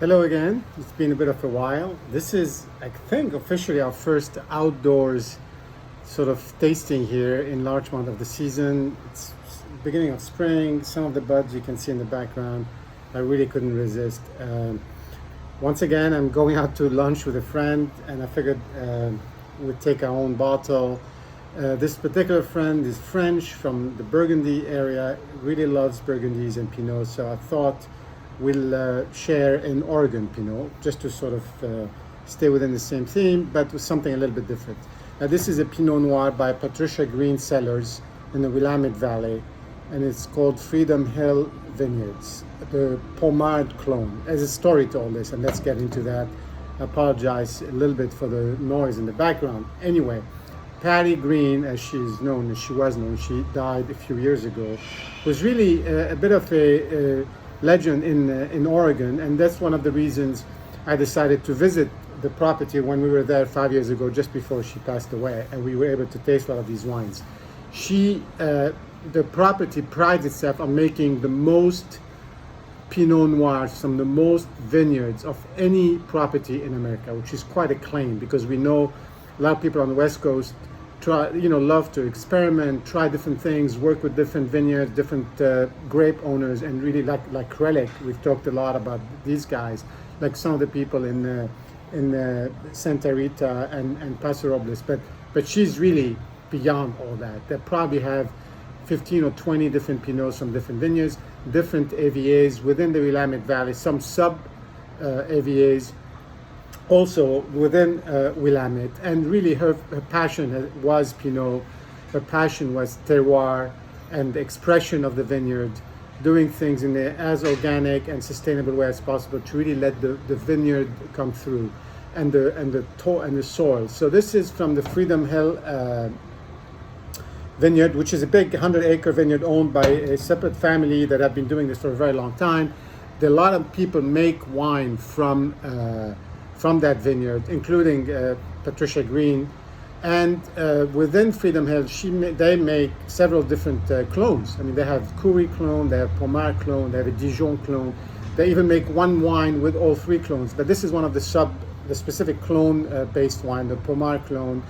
Hello again. It's been a bit of a while. This is, I think, officially our first outdoors sort of tasting here in Larchmont of the season. It's beginning of spring. Some of the buds you can see in the background. I really couldn't resist. Once again, I'm going out to lunch with a friend, and I figured we'd take our own bottle. This particular friend is French from the Burgundy area, really loves Burgundies and Pinots, so I thought we'll share an Oregon Pinot just to sort of stay within the same theme, but with something a little bit different. Now, this is a Pinot Noir by Patricia Green Cellars in the Willamette Valley, and it's called Freedom Hill Vineyards, the Pommard clone. There's a story to all this, and let's get into that. I apologize a little bit for the noise in the background. Anyway, Patty Green, as she was known, she died a few years ago, was really a bit of a legend in Oregon, and that's one of the reasons I decided to visit the property when we were there 5 years ago, just before she passed away, and we were able to taste a lot of these wines. The property prides itself on making the most Pinot Noirs from the most vineyards of any property in America, which is quite a claim because we know a lot of people on the West Coast love to experiment, try different things, work with different vineyards, different grape owners, and really like Relic. We've talked a lot about these guys, like some of the people in Santa Rita and Paso Robles. But she's really beyond all that. They probably have 15 or 20 different Pinots from different vineyards, different AVAs within the Willamette Valley, some sub AVAs also within Willamette, and really her passion was Pinot, her passion was terroir and the expression of the vineyard, doing things in the as organic and sustainable way as possible to really let the vineyard come through, and the soil. So this is from the Freedom Hill vineyard, which is a big 100-acre vineyard owned by a separate family that have been doing this for a very long time. A lot of people make wine from that vineyard, including Patricia Green. And within Freedom Hill, they make several different clones. I mean, they have Curie clone, they have Pommard clone, they have a Dijon clone. They even make one wine with all three clones. But this is one of the specific clone-based wine, the Pommard clone,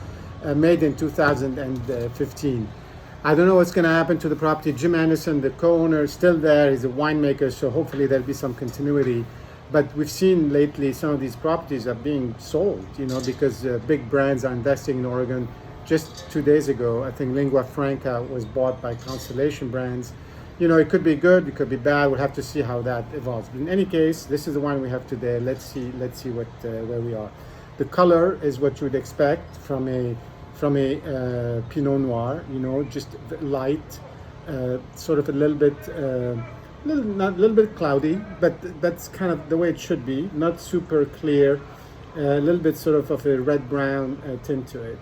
made in 2015. I don't know what's going to happen to the property. Jim Anderson, the co-owner, is still there. He's a winemaker, so hopefully there'll be some continuity. But we've seen lately some of these properties are being sold, because big brands are investing in Oregon. Just 2 days ago, I think Lingua Franca was bought by Constellation Brands. It could be good, it could be bad. We'll have to see how that evolves. But in any case, this is the wine we have today. Let's see where we are. The color is what you would expect from a Pinot Noir. Just light, sort of a little bit. Not a little bit cloudy, but that's kind of the way it should be. Not super clear, a little bit sort of a red-brown tint to it.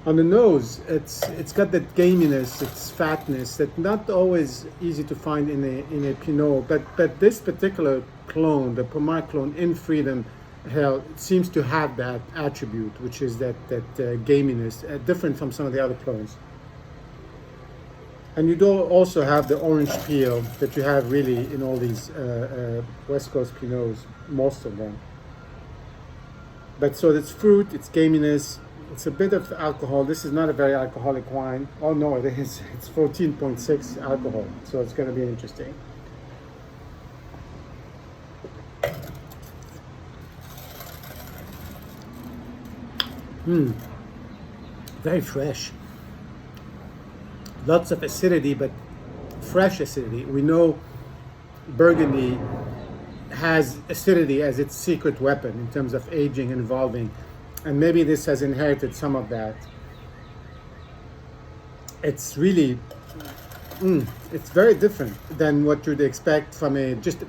On the nose, it's got that gaminess, its fatness that not always easy to find in a Pinot. But this particular clone, the Pommard clone in Freedom Hill, seems to have that attribute, which is that gaminess, different from some of the other clones. And you do also have the orange peel that you have really in all these West Coast Pinots, most of them. But so it's fruit, it's gaminess, it's a bit of alcohol. This is not a very alcoholic wine. Oh no, it is. It's 14.6 alcohol, so it's going to be interesting. Very fresh. Lots of acidity, but fresh acidity. We know Burgundy has acidity as its secret weapon in terms of aging and evolving, and maybe this has inherited some of that. It's really, it's very different than what you'd expect from we just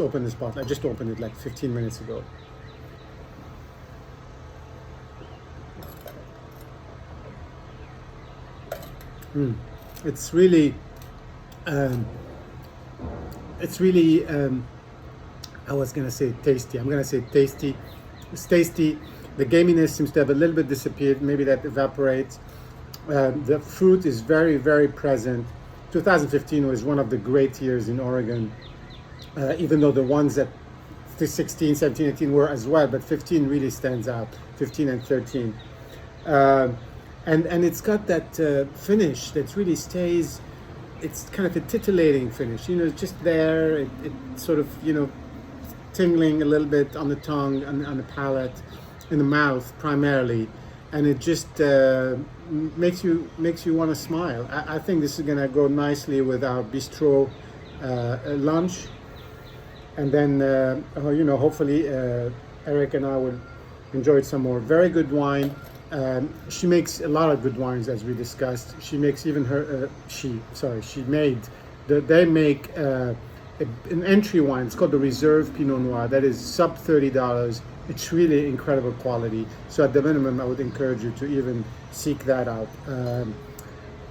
opened this bottle. I just opened it like 15 minutes ago. It's really, I was going to say tasty. I'm going to say tasty. It's tasty. The gaminess seems to have a little bit disappeared. Maybe that evaporates. The fruit is very, very present. 2015 was one of the great years in Oregon, even though the ones that the 16, 17, 18 were as well, but 15 really stands out. 15 and 13. And it's got that finish that really stays. It's kind of a titillating finish. It's just there. It sort of, tingling a little bit on the tongue, on the palate, in the mouth primarily, and it just makes you want to smile. I think this is gonna go nicely with our bistro lunch, and then hopefully Eric and I will enjoy some more very good wine. She makes a lot of good wines, as we discussed. She makes even they make an entry wine. It's called the Reserve Pinot Noir. That is sub $30. It's really incredible quality. So at the minimum, I would encourage you to even seek that out.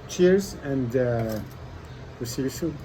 Cheers, and we'll see you soon.